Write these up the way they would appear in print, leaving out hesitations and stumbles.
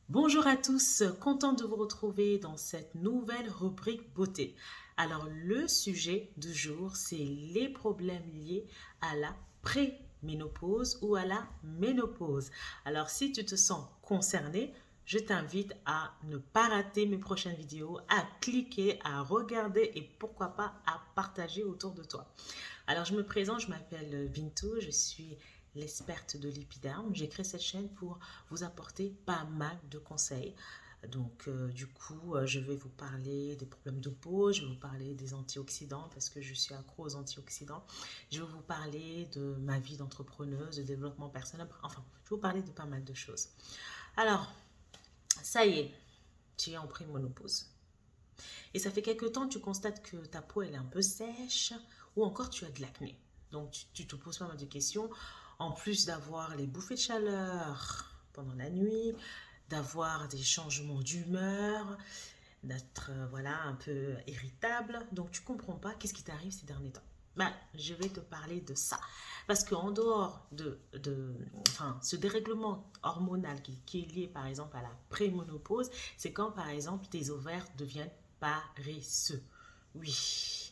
Bonjour à tous, contente de vous retrouver dans cette nouvelle rubrique beauté. Alors le sujet du jour, c'est les problèmes liés à la préménopause ou à la ménopause. Alors si tu te sens concerné, je t'invite à ne pas rater mes prochaines vidéos, à cliquer, à regarder et pourquoi pas à partager autour de toi. Alors, je me présente, je m'appelle Bintou, je suis l'experte de l'épiderme. J'ai créé cette chaîne pour vous apporter pas mal de conseils. Donc, je vais vous parler des problèmes de peau, je vais vous parler des antioxydants parce que je suis accro aux antioxydants. Je vais vous parler de ma vie d'entrepreneuse, de développement personnel. Enfin, je vais vous parler de pas mal de choses. Alors, ça y est, tu es en prémonopause. Et ça fait quelque temps que tu constates que ta peau elle est un peu sèche ou encore tu as de l'acné. Donc tu te poses pas mal de questions. En plus d'avoir les bouffées de chaleur pendant la nuit, d'avoir des changements d'humeur, d'être voilà un peu irritable. Donc tu comprends pas qu'est-ce qui t'arrive ces derniers temps. Ben, je vais te parler de ça. Parce qu'en dehors enfin, ce dérèglement hormonal qui est lié par exemple à la prémonopause, c'est quand par exemple tes ovaires deviennent paresseux. Oui,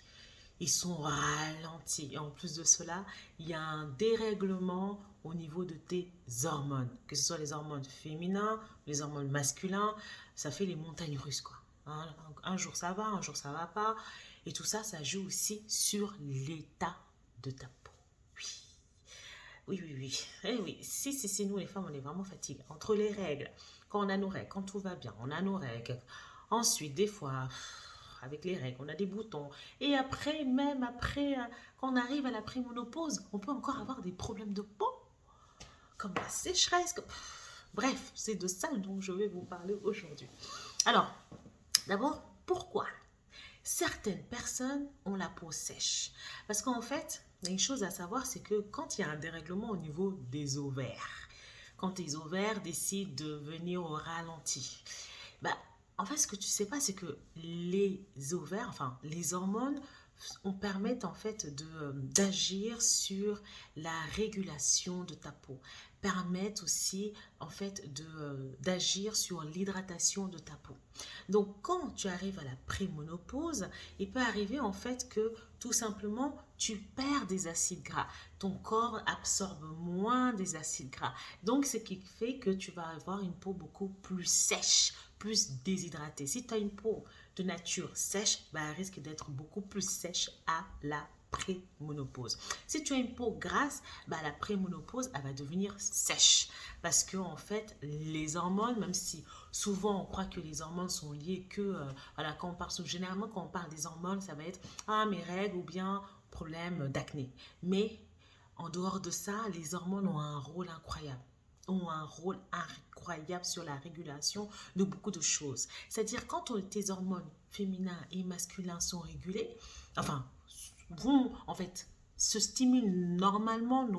ils sont ralentis. Et en plus de cela, il y a un dérèglement au niveau de tes hormones, que ce soit les hormones féminins, les hormones masculins, ça fait les montagnes russes quoi. Hein, un jour ça va, un jour ça va pas, et tout ça, ça joue aussi sur l'état de ta peau. Oui, oui, oui, oui. Eh oui, si, nous les femmes, on est vraiment fatiguées. Entre les règles, quand on a nos règles, quand tout va bien, on a nos règles. Ensuite, des fois, avec les règles, on a des boutons. Et après, même après, quand on arrive à la prémonopause, on peut encore avoir des problèmes de peau, comme la sécheresse. Bref, c'est de ça dont je vais vous parler aujourd'hui. Alors, d'abord, pourquoi certaines personnes ont la peau sèche? Parce qu'en fait, il y a une chose à savoir, c'est que quand il y a un dérèglement au niveau des ovaires, quand tes ovaires décident de venir au ralenti, bah, en fait, ce que tu sais pas, c'est que les ovaires, enfin, les hormones, permettent en fait d'agir sur la régulation de ta peau, permettent aussi en fait d'agir sur l'hydratation de ta peau. Donc quand tu arrives à la prémonopause, il peut arriver en fait que tout simplement tu perds des acides gras. Ton corps absorbe moins des acides gras. Donc ce qui fait que tu vas avoir une peau beaucoup plus sèche, plus déshydratée. Si tu as une peau de nature sèche, bah, elle risque d'être beaucoup plus sèche à la prémonopause. Si tu as une peau grasse, bah, la prémonopause, elle va devenir sèche. Parce que, en fait, les hormones, même si souvent on croit que les hormones sont liées que, voilà, quand on parle, généralement quand on parle des hormones, ça va être, ah, mes règles ou bien problème d'acné. Mais en dehors de ça, les hormones ont un rôle incroyable, ont un rôle incroyable sur la régulation de beaucoup de choses. C'est-à-dire quand tes hormones féminins et masculins sont régulées, enfin, vont en fait se stimulent normalement, il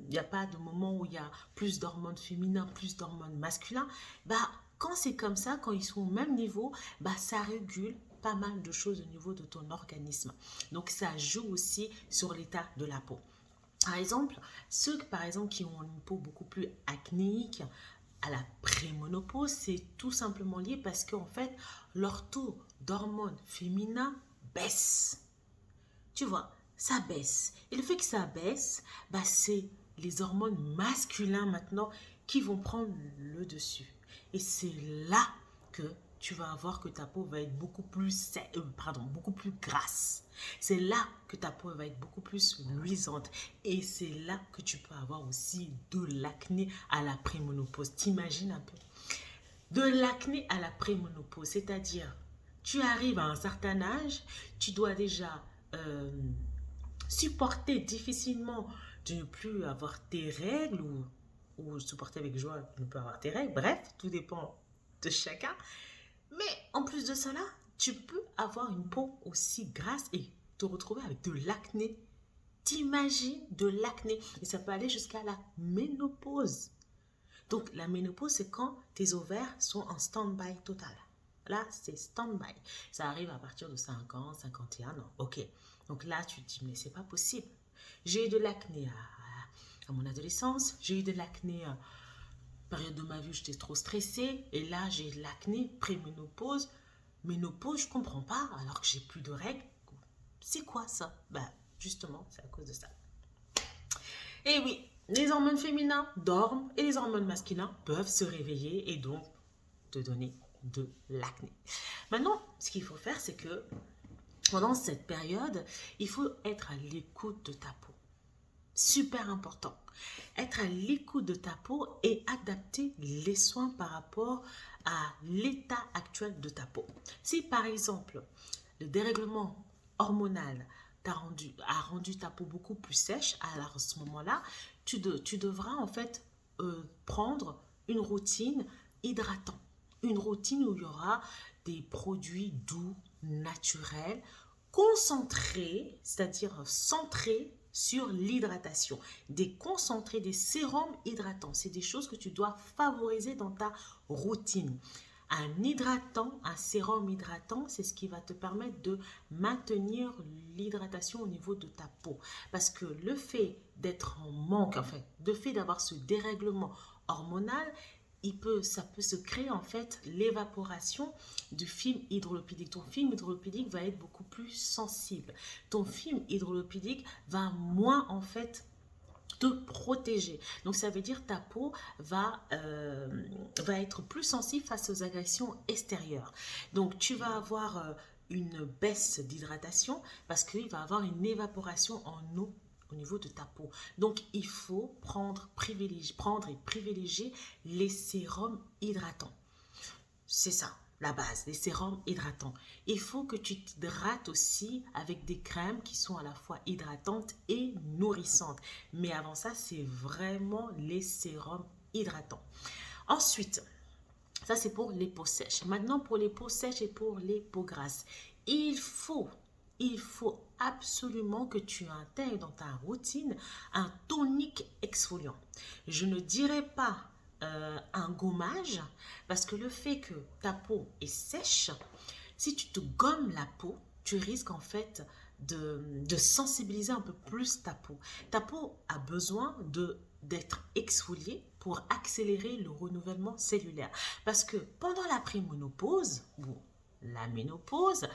n'y a pas de moment où il y a plus d'hormones féminins, plus d'hormones masculins, bah quand c'est comme ça, quand ils sont au même niveau, bah ça régule pas mal de choses au niveau de ton organisme. Donc ça joue aussi sur l'état de la peau. Par exemple, ceux par exemple, qui ont une peau beaucoup plus acnéique à la prémonopause, c'est tout simplement lié parce qu'en fait, leur taux d'hormones féminins baisse. Tu vois, ça baisse. Et le fait que ça baisse, bah, c'est les hormones masculins maintenant qui vont prendre le dessus. Et c'est là que tu vas voir que ta peau va être beaucoup plus grasse. C'est là que ta peau va être beaucoup plus luisante. Et c'est là que tu peux avoir aussi de l'acné à la prémonopause. T'imagines un peu? De l'acné à la prémonopause, c'est-à-dire, tu arrives à un certain âge, tu dois déjà supporter difficilement de ne plus avoir tes règles ou supporter avec joie de ne plus avoir tes règles. Bref, tout dépend de chacun. Mais en plus de cela, tu peux avoir une peau aussi grasse et te retrouver avec de l'acné. T'imagines de l'acné. Et ça peut aller jusqu'à la ménopause. Donc, la ménopause, c'est quand tes ovaires sont en stand-by total. Là, c'est stand-by. Ça arrive à partir de 50, 51 ans. Ok. Donc là, tu te dis, mais c'est pas possible. J'ai eu de l'acné à mon adolescence. J'ai eu de l'acné période de ma vie où j'étais trop stressée et là j'ai l'acné, préménopause, ménopause, je comprends pas alors que j'ai plus de règles. C'est quoi ça? Ben justement, c'est à cause de ça. Et oui, les hormones féminins dorment et les hormones masculins peuvent se réveiller et donc te donner de l'acné. Maintenant, ce qu'il faut faire, c'est que pendant cette période, il faut être à l'écoute de ta peau. Super important. Être à l'écoute de ta peau et adapter les soins par rapport à l'état actuel de ta peau. Si par exemple, le dérèglement hormonal a rendu ta peau beaucoup plus sèche, alors à ce moment-là, tu devras en fait prendre une routine hydratante. Une routine où il y aura des produits doux, naturels, concentrés, c'est-à-dire centrés sur l'hydratation. Des concentrés, des sérums hydratants. C'est des choses que tu dois favoriser dans ta routine. Un hydratant, un sérum hydratant, c'est ce qui va te permettre de maintenir l'hydratation au niveau de ta peau. Parce que le fait d'être en manque, en fait, le fait d'avoir ce dérèglement hormonal, ça peut se créer en fait l'évaporation du film hydrolipidique. Ton film hydrolipidique va être beaucoup plus sensible. Ton film hydrolipidique va moins en fait te protéger. Donc ça veut dire ta peau va être plus sensible face aux agressions extérieures. Donc tu vas avoir une baisse d'hydratation parce qu'il va avoir une évaporation en eau au niveau de ta peau. Donc, il faut prendre et privilégier les sérums hydratants. C'est ça, la base, les sérums hydratants. Il faut que tu t'hydrates aussi avec des crèmes qui sont à la fois hydratantes et nourrissantes. Mais avant ça, c'est vraiment les sérums hydratants. Ensuite, ça c'est pour les peaux sèches. Maintenant, pour les peaux sèches et pour les peaux grasses, il faut absolument que tu intègres dans ta routine un tonique exfoliant. Je ne dirais pas un gommage parce que le fait que ta peau est sèche, si tu te gommes la peau, tu risques en fait de sensibiliser un peu plus ta peau. Ta peau a besoin d'être exfoliée pour accélérer le renouvellement cellulaire. Parce que pendant la préménopause, ou la ménopause,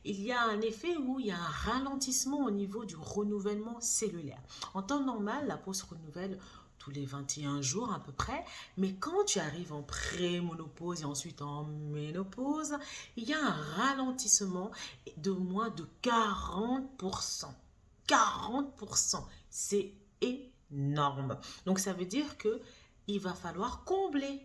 il y a un effet où il y a un ralentissement au niveau du renouvellement cellulaire. En temps normal, la peau se renouvelle tous les 21 jours à peu près, mais quand tu arrives en préménopause et ensuite en ménopause, il y a un ralentissement de moins de 40%. 40%, c'est énorme. Donc ça veut dire que il va falloir combler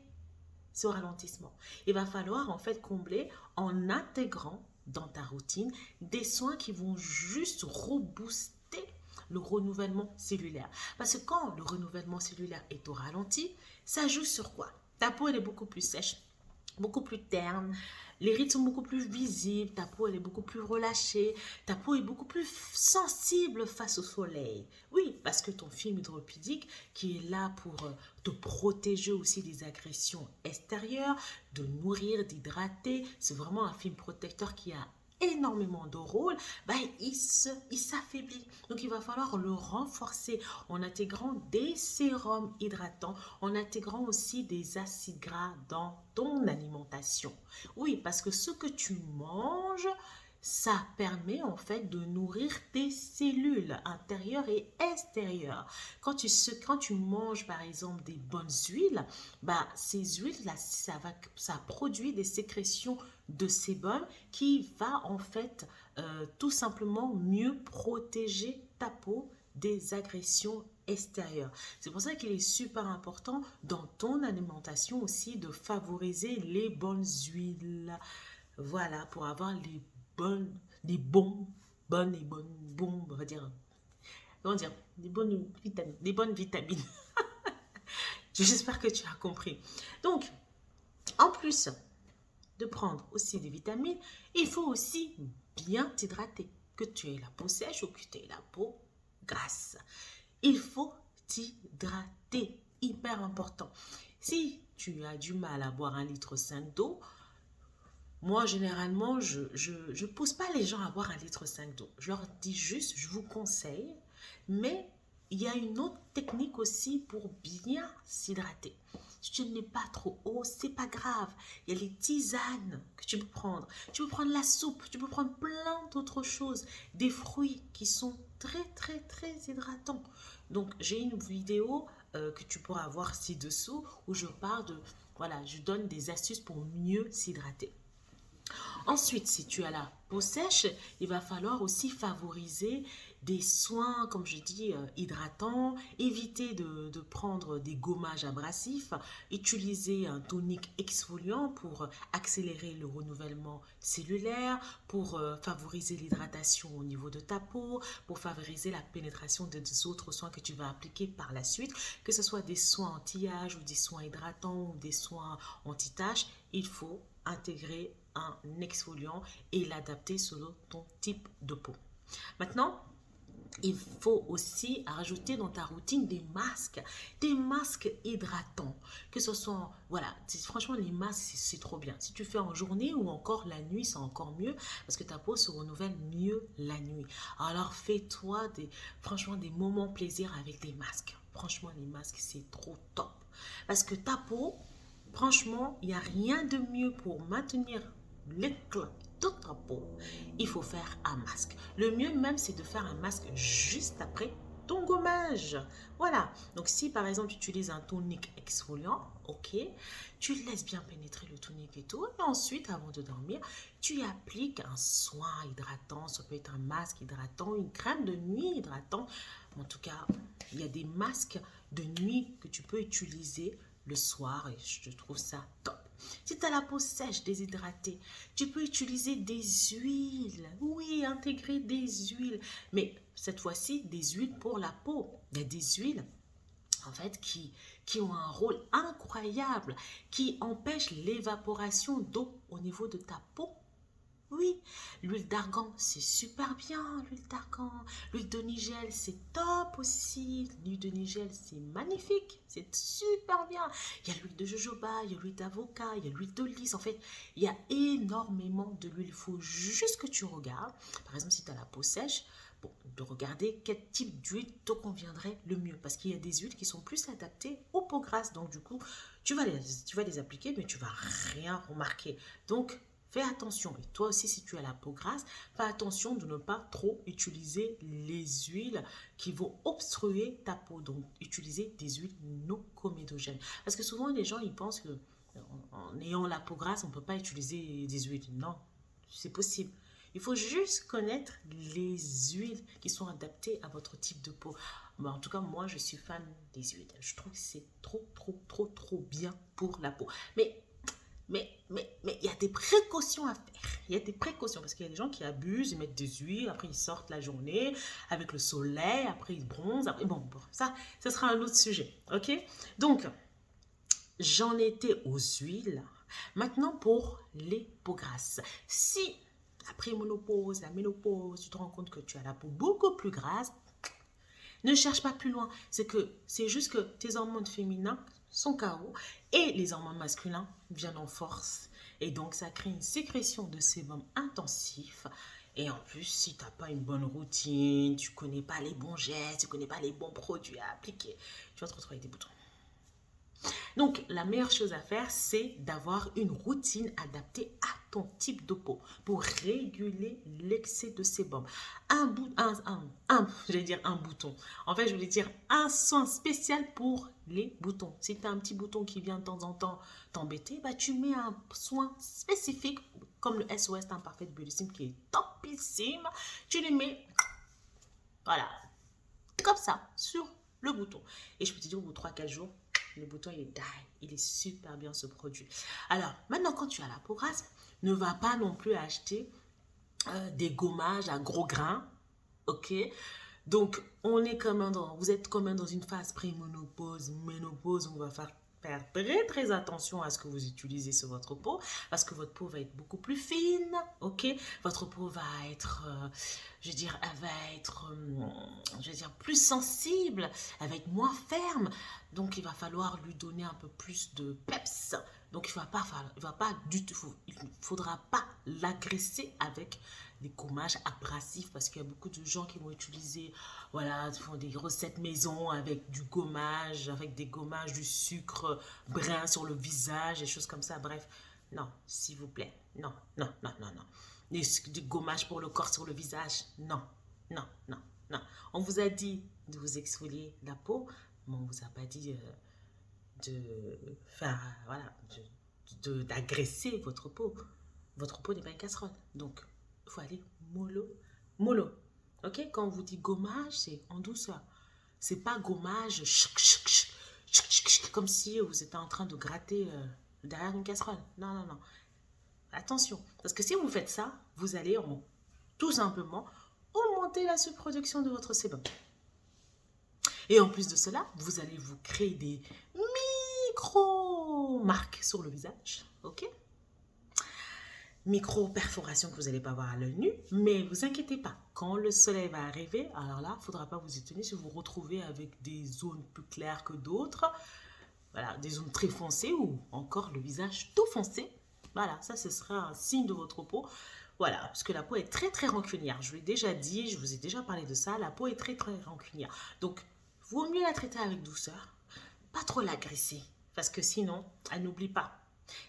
ce ralentissement. Il va falloir en fait combler en intégrant dans ta routine des soins qui vont juste rebooster le renouvellement cellulaire. Parce que quand le renouvellement cellulaire est au ralenti, ça joue sur quoi? Ta peau elle est beaucoup plus sèche, beaucoup plus terne, les rides sont beaucoup plus visibles, ta peau elle est beaucoup plus relâchée, ta peau est beaucoup plus sensible face au soleil. Oui, parce que ton film hydrolipidique qui est là pour te protéger aussi des agressions extérieures, de nourrir, d'hydrater, c'est vraiment un film protecteur qui a énormément de rôle, il s'affaiblit. Donc il va falloir le renforcer en intégrant des sérums hydratants, en intégrant aussi des acides gras dans ton alimentation. Oui, parce que ce que tu manges, ça permet en fait de nourrir tes cellules intérieures et extérieures. Quand tu manges par exemple des bonnes huiles, ces huiles là, ça produit des sécrétions de sébum qui va en fait tout simplement mieux protéger ta peau des agressions extérieures. C'est pour ça qu'il est super important dans ton alimentation aussi de favoriser les bonnes huiles. Voilà, pour avoir on va dire, comment dire, des bonnes vitamines. J'espère que tu as compris. Donc, en plus de prendre aussi des vitamines, il faut aussi bien t'hydrater. Que tu aies la peau sèche ou que tu aies la peau grasse. Il faut t'hydrater. Hyper important. Si tu as du mal à boire 1,5 litre d'eau, moi, généralement, je ne pousse pas les gens à boire 1,5 litre d'eau. Je leur dis juste, je vous conseille, mais il y a une autre technique aussi pour bien s'hydrater. Si tu n'es pas trop haut, c'est pas grave. Il y a les tisanes que tu peux prendre. Tu peux prendre la soupe, tu peux prendre plein d'autres choses. Des fruits qui sont très, très, très hydratants. Donc, j'ai une vidéo que tu pourras voir ci-dessous où je parle de, voilà, je donne des astuces pour mieux s'hydrater. Ensuite, si tu as la peau sèche, il va falloir aussi favoriser des soins, comme je dis, hydratants, éviter de prendre des gommages abrasifs, utiliser un tonique exfoliant pour accélérer le renouvellement cellulaire, pour favoriser l'hydratation au niveau de ta peau, pour favoriser la pénétration des autres soins que tu vas appliquer par la suite, que ce soit des soins anti-âge ou des soins hydratants ou des soins anti-taches, il faut intégrer un exfoliant et l'adapter selon ton type de peau. Maintenant, il faut aussi rajouter dans ta routine des masques hydratants, que ce soit, voilà, franchement les masques c'est trop bien. Si tu fais en journée ou encore la nuit, c'est encore mieux parce que ta peau se renouvelle mieux la nuit. Alors fais-toi franchement des moments plaisir avec des masques. Franchement les masques c'est trop top parce que ta peau, franchement, il n'y a rien de mieux pour maintenir l'éclat de ta peau. Il faut faire un masque. Le mieux même, c'est de faire un masque juste après ton gommage. Voilà. Donc, si par exemple, tu utilises un tonique exfoliant, ok, tu laisses bien pénétrer le tonique et tout. Et ensuite, avant de dormir, tu appliques un soin hydratant. Ça peut être un masque hydratant, une crème de nuit hydratant. En tout cas, il y a des masques de nuit que tu peux utiliser le soir et je trouve ça top. Si tu as la peau sèche, déshydratée, tu peux utiliser des huiles. Oui, intégrer des huiles. Mais cette fois-ci, des huiles pour la peau. Il y a des huiles en fait qui ont un rôle incroyable, qui empêchent l'évaporation d'eau au niveau de ta peau. Oui, l'huile d'argan, c'est super bien, l'huile d'argan. L'huile de nigel, c'est top aussi. L'huile de nigel, c'est magnifique, c'est super bien. Il y a l'huile de jojoba, il y a l'huile d'avocat, il y a l'huile de lys. En fait, il y a énormément de l'huile. Il faut juste que tu regardes. Par exemple, si tu as la peau sèche, bon, de regarder quel type d'huile te conviendrait le mieux. Parce qu'il y a des huiles qui sont plus adaptées aux peaux grasses. Donc, du coup, tu vas les appliquer, mais tu ne vas rien remarquer. Donc, fais attention. Et toi aussi, si tu as la peau grasse, fais attention de ne pas trop utiliser les huiles qui vont obstruer ta peau. Donc, utiliser des huiles non comédogènes. Parce que souvent, les gens, ils pensent que en ayant la peau grasse, on ne peut pas utiliser des huiles. Non, c'est possible. Il faut juste connaître les huiles qui sont adaptées à votre type de peau. Bon, en tout cas, moi, je suis fan des huiles. Je trouve que c'est trop bien pour la peau. Mais il y a des précautions à faire. Il y a des précautions parce qu'il y a des gens qui abusent, ils mettent des huiles, après ils sortent la journée avec le soleil, après ils bronzent. Après, bon, ça sera un autre sujet. Ok? Donc, j'en étais aux huiles. Maintenant, pour les peaux grasses. Si, après la ménopause, tu te rends compte que tu as la peau beaucoup plus grasse, ne cherche pas plus loin. C'est juste que tes hormones féminins sont KO et les hormones masculins viennent en force. Et donc, ça crée une sécrétion de sébum intensif. Et en plus, si tu n'as pas une bonne routine, tu ne connais pas les bons gestes, tu ne connais pas les bons produits à appliquer, tu vas te retrouver avec des boutons. Donc, la meilleure chose à faire, c'est d'avoir une routine adaptée à ton type de peau pour réguler l'excès de sébum. J'allais dire un bouton. En fait, je voulais dire un soin spécial pour les boutons. Si tu as un petit bouton qui vient de temps en temps t'embêter, bah, tu mets un soin spécifique comme le SOS Imparfait Bellissime qui est topissime. Tu les mets, voilà, comme ça, sur le bouton. Et je peux te dire, au bout de 3-4 jours, le bouton, il est super bien ce produit. Alors, maintenant, quand tu as la peau grasse, ne va pas non plus acheter des gommages à gros grains, ok? Donc, vous êtes quand même dans une phase préménopause, ménopause, on va faire très attention à ce que vous utilisez sur votre peau parce que votre peau va être beaucoup plus fine, ok? Votre peau va être, elle va être, plus sensible, elle va être moins ferme, donc il va falloir lui donner un peu plus de peps. Donc, il ne faudra pas l'agresser avec des gommages abrasifs parce qu'il y a beaucoup de gens qui vont utiliser, voilà, font des recettes maison avec du gommage, avec des gommages, du sucre brun sur le visage, des choses comme ça. Bref, non, s'il vous plaît. Non, non, non, non, non. Des gommages pour le corps sur le visage. Non, non, non, non. On vous a dit de vous exfolier la peau, mais on ne vous a pas dit de faire, voilà, d'agresser votre peau. Votre peau n'est pas une casserole. Donc, il faut aller mollo, mollo. Ok? Quand on vous dit gommage, c'est en douceur. C'est pas gommage comme si vous étiez en train de gratter derrière une casserole. Non, non, non. Attention. Parce que si vous faites ça, vous allez tout simplement augmenter la surproduction de votre sébum. Et en plus de cela, vous allez vous créer des micro-marques sur le visage, ok? Micro-perforations que vous n'allez pas voir à l'œil nu, mais vous inquiétez pas, quand le soleil va arriver, alors là, il ne faudra pas vous étonner si vous vous retrouvez avec des zones plus claires que d'autres, voilà, des zones très foncées ou encore le visage tout foncé. Voilà, ça, ce sera un signe de votre peau. Voilà, parce que la peau est très, très rancunière. Je vous l'ai déjà dit, je vous ai déjà parlé de ça, la peau est très, très rancunière. Donc, vaut mieux la traiter avec douceur, pas trop l'agresser, parce que sinon, elle n'oublie pas.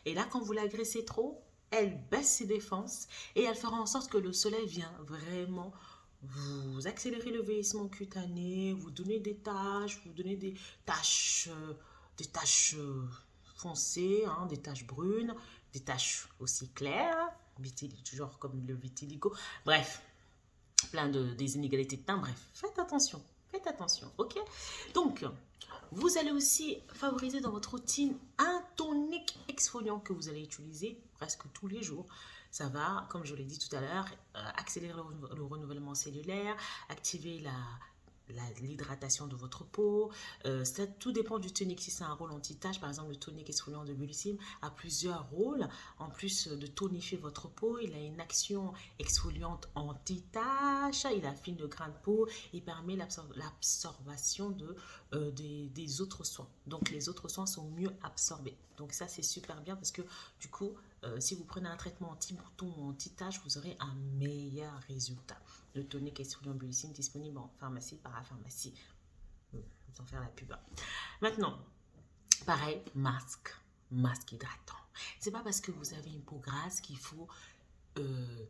Et là, quand vous l'agressez trop, elle baisse ses défenses et elle fera en sorte que le soleil vient vraiment vous accélérer le vieillissement cutané, vous donner des taches, vous donner des taches foncées, hein, des taches brunes, des taches aussi claires, genre comme le vitiligo. Bref, plein des inégalités de teint. Bref, faites attention, ok? Donc, vous allez aussi favoriser dans votre routine un tonique exfoliant que vous allez utiliser presque tous les jours. Ça va, comme je l'ai dit tout à l'heure, accélérer le renouvellement cellulaire, activer l'hydratation de votre peau. Ça, tout dépend du tonique. Si c'est un rôle anti-tache, par exemple, le tonique exfoliant de Bellissime a plusieurs rôles. En plus de tonifier votre peau, il a une action exfoliante anti-tache, il affine le grain de peau, il permet l'absorption des autres soins. Donc, les autres soins sont mieux absorbés. Donc, ça, c'est super bien parce que, du coup, si vous prenez un traitement anti-bouton ou anti-tache, vous aurez un meilleur résultat. Le tonique exfoliant Bellissime disponible en pharmacie, parapharmacie. Sans faire la pub. Maintenant, pareil, masque hydratant. C'est pas parce que vous avez une peau grasse qu'il faut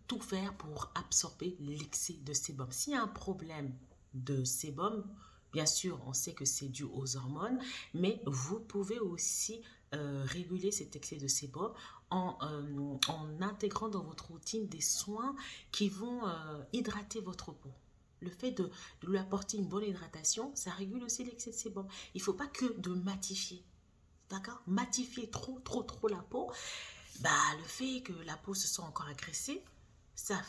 tout faire pour absorber l'excès de sébum. S'il y a un problème de sébum, bien sûr, on sait que c'est dû aux hormones, mais vous pouvez aussi réguler cet excès de sébum en intégrant dans votre routine des soins qui vont hydrater votre peau. Le fait de lui apporter une bonne hydratation, ça régule aussi l'excès de sébum. Il ne faut pas que de matifier. D'accord? Matifier trop la peau, le fait que la peau se sent encore agressée, ça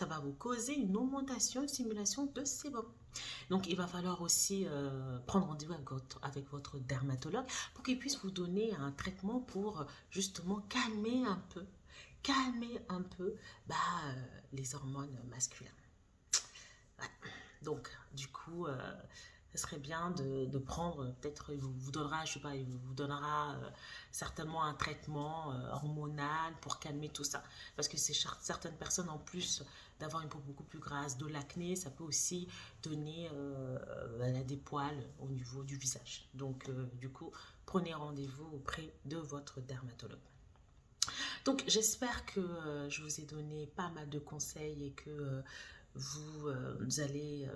va vous causer une augmentation, une stimulation de sébum. Donc, il va falloir aussi prendre rendez-vous avec votre dermatologue pour qu'il puisse vous donner un traitement pour justement calmer un peu les hormones masculines. Ouais. Donc, du coup, ce serait bien de prendre, peut-être, il vous donnera, je sais pas, il vous donnera certainement un traitement hormonal pour calmer tout ça. Parce que c'est certaines personnes, en plus d'avoir une peau beaucoup plus grasse, de l'acné, ça peut aussi donner des poils au niveau du visage. Donc, du coup, prenez rendez-vous auprès de votre dermatologue. Donc, j'espère que je vous ai donné pas mal de conseils et que vous allez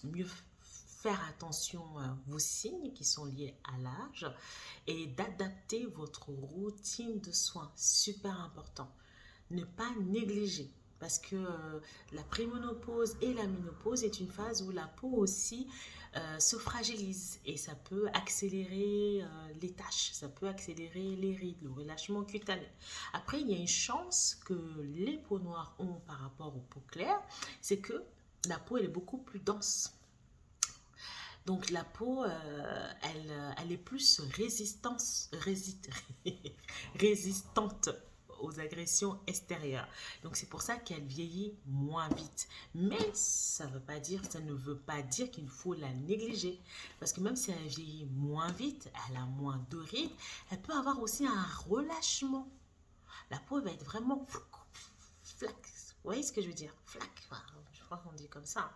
mieux faire attention à vos signes qui sont liés à l'âge et d'adapter votre routine de soins. Super important. Ne pas négliger. Parce que la préménopause et la ménopause est une phase où la peau aussi se fragilise et ça peut accélérer les taches, ça peut accélérer les rides, le relâchement cutané. Après, il y a une chance que les peaux noires ont par rapport aux peaux claires, c'est que la peau elle est beaucoup plus dense. Donc la peau, elle est plus résistante aux agressions extérieures. Donc c'est pour ça qu'elle vieillit moins vite. Mais ça ne veut pas dire qu'il faut la négliger. Parce que même si elle vieillit moins vite, elle a moins de rides, elle peut avoir aussi un relâchement. La peau va être vraiment flac. Vous voyez ce que je veux dire? Flac. Enfin, je crois qu'on dit comme ça.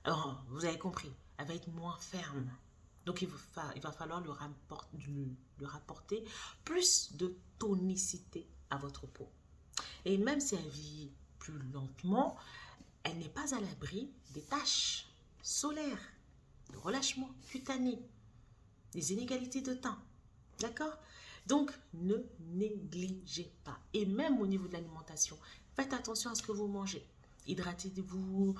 Alors, vous avez compris, elle va être moins ferme. Donc, il va falloir le rapporter plus de tonicité à votre peau. Et même si elle vieillit plus lentement, elle n'est pas à l'abri des taches solaires, de relâchement cutané, des inégalités de teint. D'accord? Donc, ne négligez pas. Et même au niveau de l'alimentation, faites attention à ce que vous mangez. Hydratez-vous,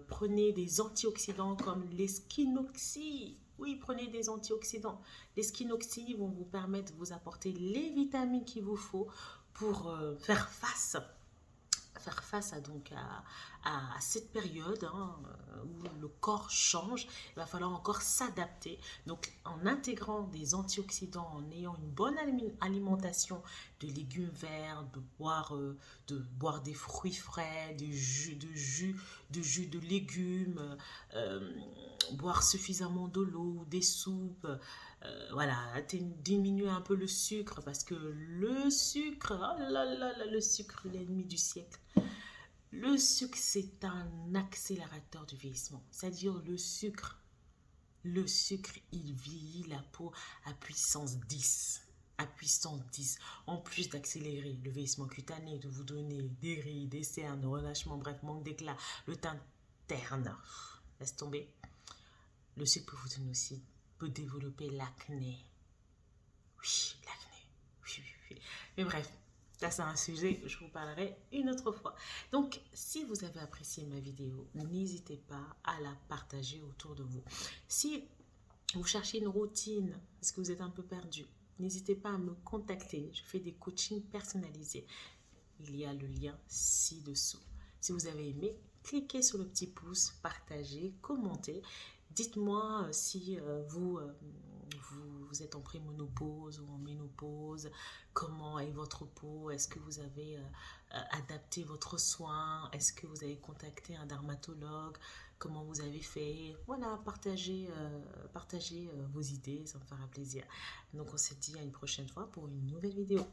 prenez des antioxydants comme l'esquinoxy. Oui, prenez des antioxydants. L'esquinoxy vont vous permettre de vous apporter les vitamines qu'il vous faut pour faire face à cette période où le corps change. Il va falloir encore s'adapter. Donc, en intégrant des antioxydants, en ayant une bonne alimentation de légumes verts, de boire des fruits frais, de jus de légumes, boire suffisamment de l'eau, des soupes, voilà, diminuer un peu le sucre parce que le sucre, oh là là, le sucre, l'ennemi du siècle. Le sucre, c'est un accélérateur du vieillissement. C'est-à-dire le sucre, il vieillit la peau à puissance 10. À puissance 10. En plus d'accélérer le vieillissement cutané, de vous donner des rides, des cernes, relâchement, bref, manque d'éclat, le teint terne. Laisse tomber. Le sucre peut vous donner aussi, peut développer l'acné. Oui, l'acné. Oui. Mais bref, ça c'est un sujet, je vous parlerai une autre fois. Donc, si vous avez apprécié ma vidéo, n'hésitez pas à la partager autour de vous. Si vous cherchez une routine, parce que vous êtes un peu perdu, n'hésitez pas à me contacter. Je fais des coachings personnalisés. Il y a le lien ci-dessous. Si vous avez aimé, cliquez sur le petit pouce, partagez, commentez. Dites-moi si vous êtes en préménopause ou en ménopause, comment est votre peau, est-ce que vous avez adapté votre soin, est-ce que vous avez contacté un dermatologue, comment vous avez fait. Voilà, partagez vos idées, ça me fera plaisir. Donc on se dit à une prochaine fois pour une nouvelle vidéo.